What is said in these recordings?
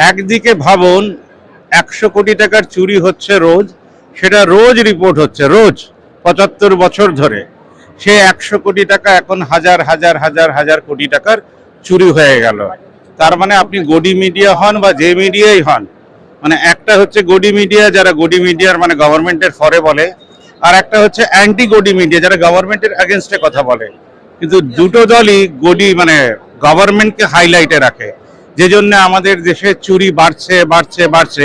একদিকে ভাবুন 100 কোটি টাকার চুরি হচ্ছে রোজ, সেটা রোজ রিপোর্ট হচ্ছে, রোজ 75 বছর ধরে। সে 100 কোটি টাকা এখন হাজার হাজার হাজার হাজার কোটি টাকার চুরি হয়ে গেল। তার মানে আপনি গডি মিডিয়া হন বা যে মিডিয়াই হন, মানে একটা হচ্ছে গডি মিডিয়া, যারা গডি মিডিয়ার মানে গভর্নমেন্টের ফরে বলে, আর একটা হচ্ছে অ্যান্টি গডি মিডিয়া, যারা গভর্নমেন্টের এগেনস্টে কথা বলে। কিন্তু দুটো দলই গডি মানে গভর্নমেন্টকে হাইলাইটে রাখে, যে জন্য আমাদের দেশে চুরি বাড়ছে বাড়ছে বাড়ছে।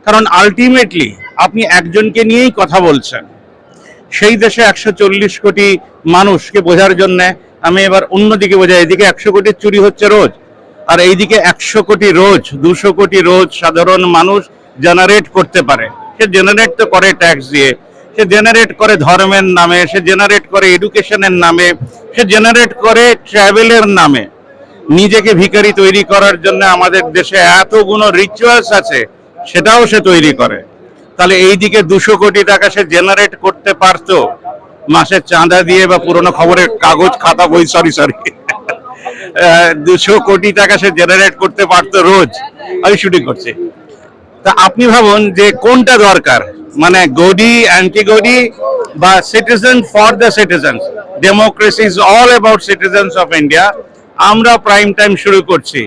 কারণ আলটিমেটলি আপনি একজনকে নিয়েই কথা বলছেন, সেই দেশে 140 কোটি মানুষকে বোঝার জন্য আমি এবার অন্যদিকে বোঝাই। এদিকে 100 কোটির চুরি হচ্ছে রোজ, আর এইদিকে 100 কোটি রোজ, 200 কোটি রোজ সাধারণ মানুষ জেনারেট করতে পারে। সে জেনারেট তো করে ট্যাক্স দিয়ে, সে জেনারেট করে ধর্মের নামে, সে জেনারেট করে এডুকেশনের নামে, সে জেনারেট করে ট্রাভেলের নামে। নিজেকে ভিখারি তৈরি করার জন্য আমাদের দেশে এতগুলো রিচুয়ালস আছে, সেটাও সে তৈরি করে। তাহলে এইদিকে 200 কোটি টাকা সে জেনারেট করতে পারতো মাসের চাঁদা দিয়ে বা পুরনো খবরের কাগজ খাতা বই, সরি 200 কোটি টাকা সে জেনারেট করতে পারতো রোজ। আমি শুটিং করছি। তা আপনি ভাবুন যে কোনটা দরকার, মানে গডি, অ্যান্টি গডি, বা citizen for the citizen. Democracy is all about citizens of India. আমরা প্রাইম টাইম শুরু করছি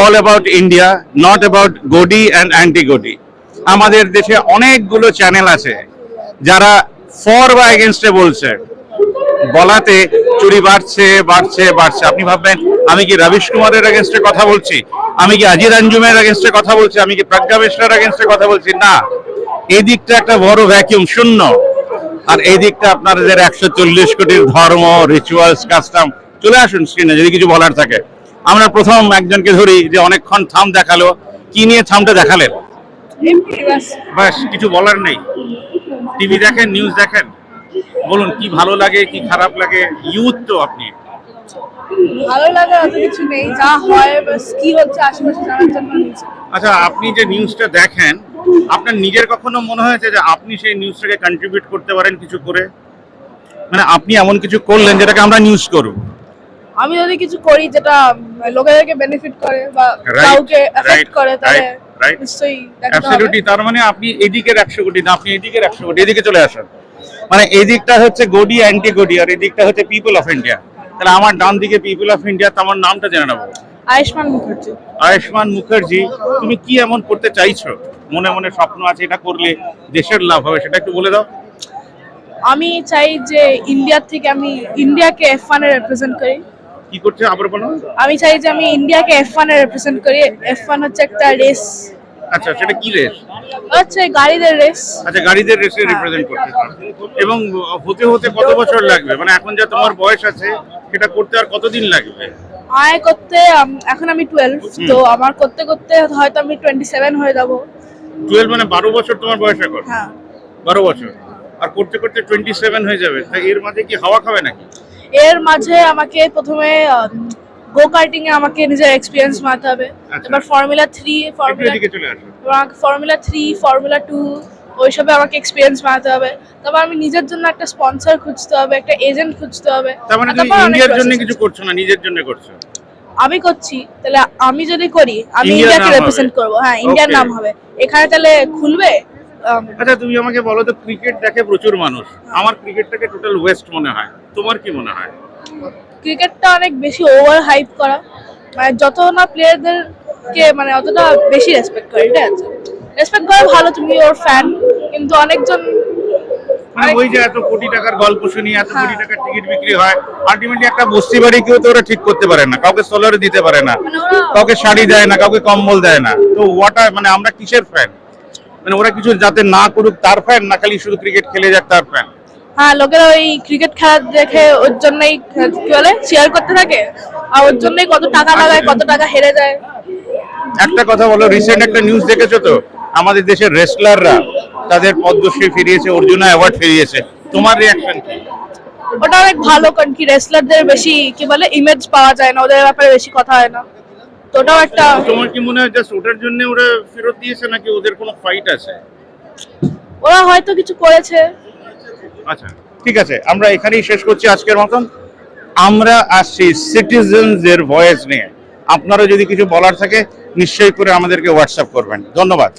all about India, not about godi and anti godi. আমাদের দেশে অনেকগুলো চ্যানেল আছে যারা ফর বা এগেনস্টে বলছে, বলাতে চুরি বাড়ছে বাড়ছে বাড়ছে। আপনি ভাববেন আমি কি রবিশ কুমারের এগেনস্টে কথা বলছি, আমি কি আজির আঞ্জুমের এগেনস্টে কথা বলছি, আমি কি প্রজ্ঞা মিশ্রের এগেনস্টে কথা বলছি? না, এই দিকটা একটা বড় ভ্যাকিউম, শূন্য। আর এই দিকটা আপনাদের 140 কোটির ধর্ম, রিচুয়ালস, কাস্টম। চলে আসুন স্ক্রিনে যদি কিছু বলার থাকে। আমরা প্রথম একজনকে ধরি যে অনেকক্ষণ থাম দেখালো, কি নিয়ে থামটা দেখালেন? বাস, কিছু বলার নেই। টিভি দেখেন, নিউজ দেখেন, বলুন কি ভালো লাগে কি খারাপ লাগে? ইউথ তো আপনি। ভালো লাগে অত কিছু নেই, যা হয় বাস কি হচ্ছে আশেপাশে জানার জন্য নিয়েছি। আচ্ছা, আপনি যে নিউজটা দেখেন, আপনার নিজের কখনো মনে হয়েছে যে আপনি সেই নিউজটাকে কন্ট্রিবিউট করতে পারেন কিছু করে? মানে আপনি এমন কিছু করলেন যেটাকে আমরা নিউজ করব। আমি যদি কিছু করি যেটা লোকেদেরকে বেনিফিট করে বা Right, কাউকে এফেক্ট right, করে, তাহলে right. নিশ্চয়ই দেখাতে হবে। অ্যাবসলিউটলি। তার মানে আপনি এদিকের 100 কোটি না, আপনি এদিকের 100 কোটি। এদিকে চলে আসেন। মানে এই দিকটা হচ্ছে গডি, অ্যান্টি গডি, আর এই দিকটা হচ্ছে পিপল অফ ইন্ডিয়া। তাহলে আমার ডান দিকে পিপল অফ ইন্ডিয়া, তো আমার নামটা জেনে নেবো। আয়ুষ্মান মুখার্জি। আয়ুষ্মান মুখার্জি, তুমি কি এমন করতে চাইছো? মনে মনে স্বপ্ন আছে, এটা করলে দেশের লাভ হবে, সেটা একটু বলে দাও। আমি চাই যে ইন্ডিয়ার থেকে আমি ইন্ডিয়াকে F1 এ রিপ্রেজেন্ট করি। কি করছে আবার বলো? আমি চাই যে আমি ইন্ডিয়াকে F1 এ রিপ্রেজেন্ট করি। F1 হচ্ছে একটা রেস। আচ্ছা, সেটা কি রেস? হচ্ছে গাড়িদের রেস। আচ্ছা, গাড়িদের রেসে রিপ্রেজেন্ট করতে চাও। এবং হতে হতে কত বছর লাগবে? মানে এখন যা তোমার বয়স আছে, সেটা করতে আর কতদিন লাগবে? আয় করতে এখন আমি 12, তো আমার করতে করতে হয়তো আমি 27 হয়ে যাব। 12 মানে 12 বছর তোমার বয়স এখন? হ্যাঁ। 12 বছর। আর করতে করতে 27 হয়ে যাবে। তাই এর মাঝে কি হাওয়া খাবে নাকি? এর মাঝে আমাকে প্রথমে গো কার্টিং এ আমাকে নিজের এক্সপিরিয়েন্স বানাতে হবে। আচ্ছা। এবার ফর্মুলা 3, একটু এদিকে চলে আসো। ফর্মুলা 3, ফর্মুলা 2 ওইসবে আমাকে এক্সপিরিয়েন্স বানাতে হবে। তারপর আমি নিজের জন্য একটা স্পন্সর খুঁজতে হবে, একটা এজেন্ট খুঁজতে হবে। তার মানে তুমি তারপর অনেক ইন্ডিয়ার জন্য process কিছু আছে। করছো না, নিজের জন্য করছো? আমি করছি, তাহলে আমি যদি করি আমি ইন্ডিয়ার ইন্ডিয়াকে নাম রিপ্রেজেন্ট হবে। করব। হ্যাঁ, ইন্ডিয়ার Okay. নাম হবে এখানে, তাহলে খুলবে। আচ্ছা, তুমি আমাকে বলো তো, ক্রিকেট দেখে প্রচুর মানুষ, আমার ক্রিকেটটাকে টোটাল ওয়েস্ট মনে হয়, তোমার কি মনে হয়? ক্রিকেটটা অনেক বেশি ওভার হাইপ করা, মানে যত না প্লেয়ারদেরকে মানে অতটা বেশি রেসপেক্ট করে। এটা আছে, রেসপেক্ট করা ভালো, তুমি ওর ফ্যান, কিন্তু অনেকজন মানে ওই যে এত কোটি টাকার গল্প শুনি, এত কোটি টাকার টিকিট বিক্রি হয়, আলটিমেটলি একটা বস্তি বাড়ি কেউ তো ওরা ঠিক করতে পারে না, কাউকে সোলার দিতে পারে না, কাউকে শাড়ি দেয় না, কাউকে কম্বল দেয় না। তো ওয়াটার মানে আমরা কিসের ফ্যান? মানে ওরা কিছু যাতে না করুক তার ফ্যান, না খালি শুধু ক্রিকেট খেলে যাক তার ফ্যান? হ্যাঁ, লোকেরা ওই ক্রিকেট খেলা দেখে ওর জন্যই কি বলে শেয়ার করতে থাকে, আর ওর জন্যই কত টাকা লাগায়, কত টাকা হেরে যায়। একটা কথা বলো, রিসেন্ট একটা নিউজ দেখেছো তো, আমাদের দেশের রেসলাররা তাদের পদ্মশ্রী ফিরিয়েছে, অর্জুনা অ্যাওয়ার্ড ফিরিয়েছে। তোমার রিয়াকশন কি? ওটা অনেক ভালো, কারণ কি রেসলারদের বেশি কি বলে ইমেজ পাওয়া যায় না, ওদের ব্যাপারে বেশি কথা হয় না, তো ওটাও একটা। তোমার কি মনে হয় জাস্ট ওটার জন্য ওরা ফেরত দিয়েছে, নাকি ওদের কোনো ফাইট আছে? ওরা হয়তো কিছু করেছে। আচ্ছা, ঠিক আছে, আমরা এখানেই শেষ করছি আজকের মতন। আমরা আসছি সিটিজেনদের ভয়েস নিয়ে। আপনারও যদি কিছু বলার থাকে নিশ্চয়ই করে আমাদেরকে হোয়াটসঅ্যাপ করবেন। ধন্যবাদ।